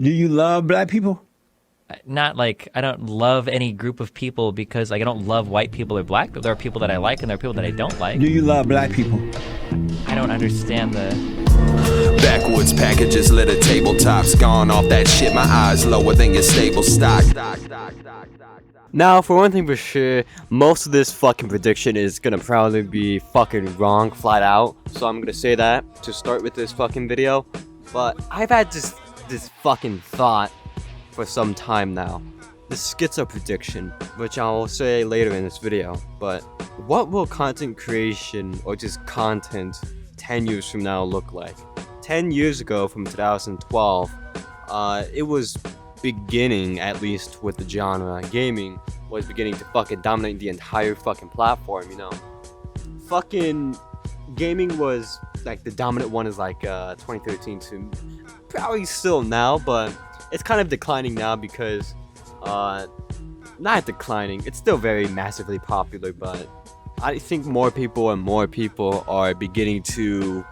Do you love black people? Not like I don't love any group of people because like I don't love white people or black people. There are people that I like and there are people that I don't like. Do you love black people? I don't understand the backwoods packages, litter tabletops, gone off that shit. My eyes lower than your stable stock. Now, for one thing for sure, most of this fucking prediction is gonna probably be fucking wrong flat out. So I'm gonna say that to start with this fucking video. But I've had this fucking thought for some time now. The Schizo-Prediction, which I will say later in this video. But what will content creation or just content 10 years from now look like? 10 years ago, from 2012, it was beginning, at least with the genre, gaming was beginning to fucking dominate the entire fucking platform, you know. Fucking gaming was like the dominant one is like 2013 to probably still now, but it's kind of declining now because not declining, it's still very massively popular, but I think more people and more people are beginning to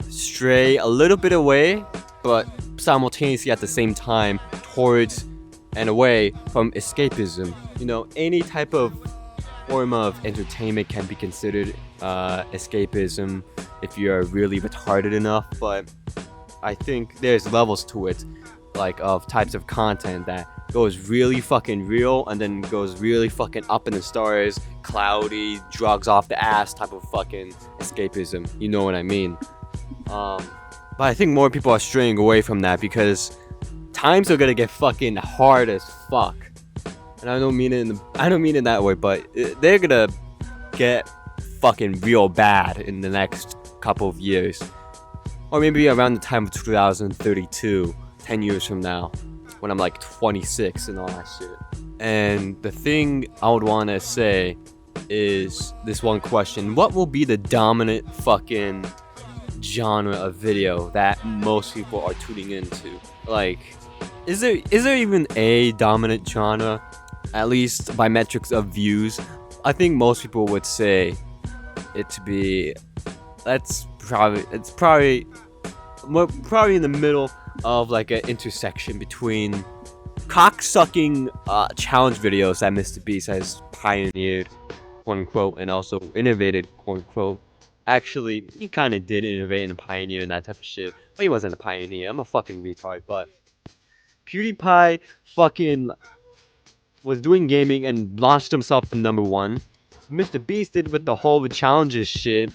stray a little bit away, but simultaneously at the same time towards and away from escapism. You know, any type of form of entertainment can be considered escapism if you're really retarded enough, but I think there's levels to it, like of types of content that goes really fucking real and then goes really fucking up in the stars, cloudy, drugs off the ass type of fucking escapism. You know what I mean? But I think more people are straying away from that because times are gonna get fucking hard as fuck. And I don't mean it that way, but they're gonna get fucking real bad in the next couple of years. Or maybe around the time of 2032, 10 years from now, when I'm like 26 and all that shit. And the thing I would want to say is this one question: what will be the dominant fucking genre of video that most people are tuning into? Like, is there even a dominant genre, at least by metrics of views? I think most people would say it to be it's probably in the middle of like an intersection between cock-sucking challenge videos that Mr. Beast has pioneered, quote unquote, and also innovated, quote unquote. Actually, he kind of did innovate and pioneer and that type of shit, but he wasn't a pioneer. I'm a fucking retard. But PewDiePie fucking was doing gaming and launched himself to #1. Mr. Beast did with the whole challenges shit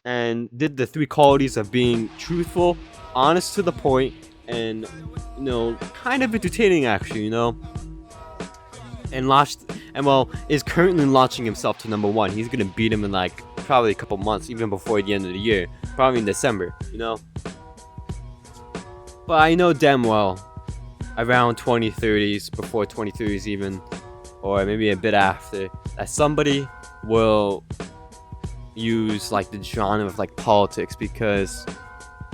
and did the 3 qualities of being truthful, honest to the point, and, you know, kind of entertaining actually, you know. And is currently launching himself to #1. He's gonna beat him in like probably a couple months, even before the end of the year, probably in December, you know. But I know damn well, around 2030s, before 2030s even, or maybe a bit after, that somebody will use like the genre of like politics, because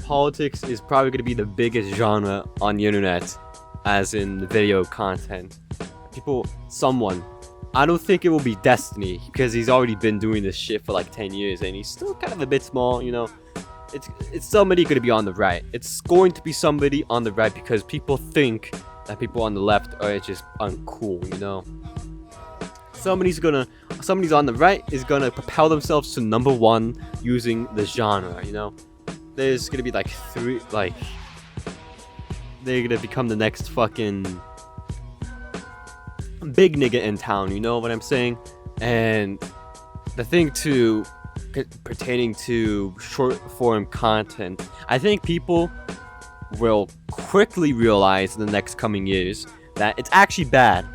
politics is probably going to be the biggest genre on the internet, as in video content. I don't think it will be Destiny, because he's already been doing this shit for like 10 years and he's still kind of a bit small, you know. It's somebody going to be on the right. It's going to be somebody on the right because people think that people on the left are just uncool, you know. Somebody's on the right is gonna propel themselves to #1 using the genre, you know. There's gonna be like 3, like, they're gonna become the next fucking big nigga in town, you know what I'm saying? And the thing too, pertaining to short form content, I think people will quickly realize in the next coming years that it's actually bad.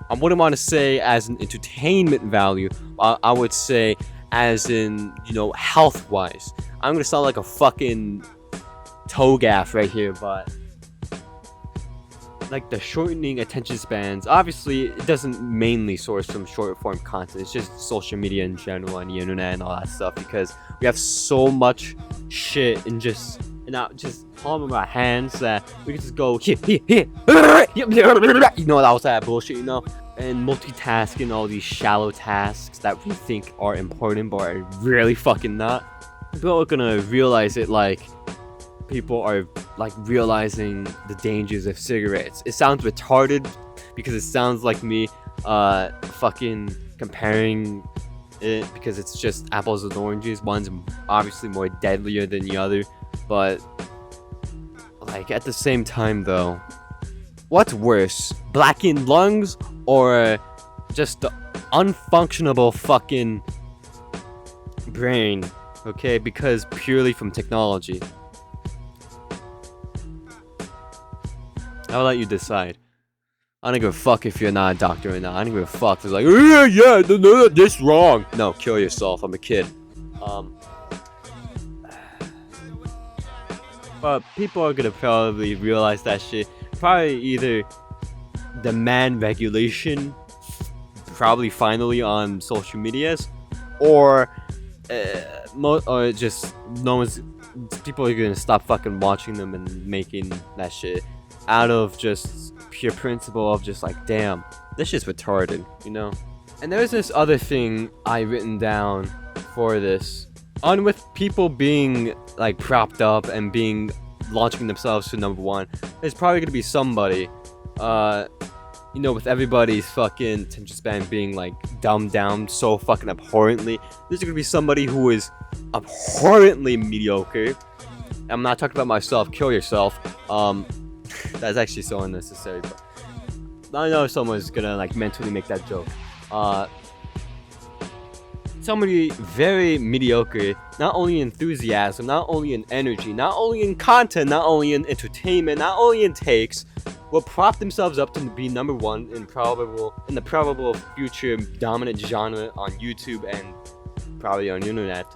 I wouldn't want to say as an entertainment value, I would say as in, you know, health wise. I'm gonna sound like a fucking toe gaff right here, but like the shortening attention spans, obviously it doesn't mainly source from short form content, it's just social media in general and the internet and all that stuff, because we have so much shit in just palm of our hands that we can just go here, you know, that was that bullshit, you know, and multitasking all these shallow tasks that we think are important but are really fucking not. People are gonna realize it like people are like realizing the dangers of cigarettes. It sounds retarded because it sounds like me fucking comparing it, because it's just apples and oranges. One's obviously more deadlier than the other, but like at the same time though, what's worse, blackened lungs or just the unfunctionable fucking brain? Okay, because purely from technology. I'll let you decide. I don't give a fuck if you're not a doctor or not. I don't give a fuck. It's like, no, this wrong. No, kill yourself. I'm a kid. But people are gonna probably realize that shit. Probably either demand regulation, probably finally on social medias, or just no one's. People are gonna stop fucking watching them and making that shit out of just pure principle of just like, damn, this shit's retarded, you know? And there's this other thing I written down for this. On with people being like propped up and being launching themselves to number one, there's probably gonna be somebody, you know, with everybody's fucking attention span being like dumbed down so fucking abhorrently, there's gonna be somebody who is abhorrently mediocre. I'm not talking about myself. Kill yourself. That's actually so unnecessary, but I know someone's gonna like mentally make that joke. Somebody very mediocre, not only in enthusiasm, not only in energy, not only in content, not only in entertainment, not only in takes, will prop themselves up to be number one in the probable future dominant genre on YouTube and probably on the internet.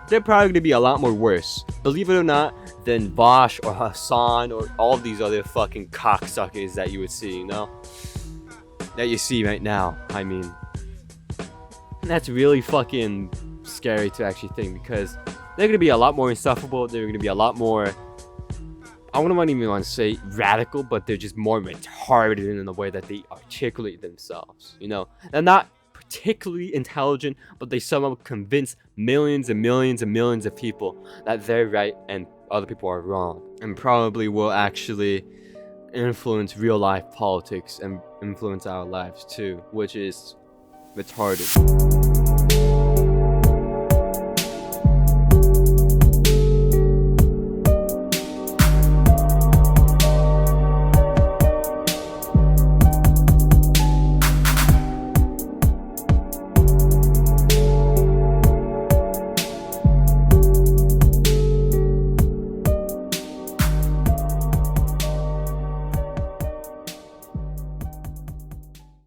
They're probably gonna be a lot more worse, believe it or not, than Bosch or Hassan or all of these other fucking cocksuckers that you would see, you know? That you see right now, I mean. That's really fucking scary to actually think, because they're gonna be a lot more insufferable, they're gonna be a lot more, I wouldn't even want to say radical, but they're just more retarded in the way that they articulate themselves, you know? They're not particularly intelligent, but they somehow convince millions and millions and millions of people that they're right and other people are wrong, and probably will actually influence real life politics and influence our lives too, which is retarded.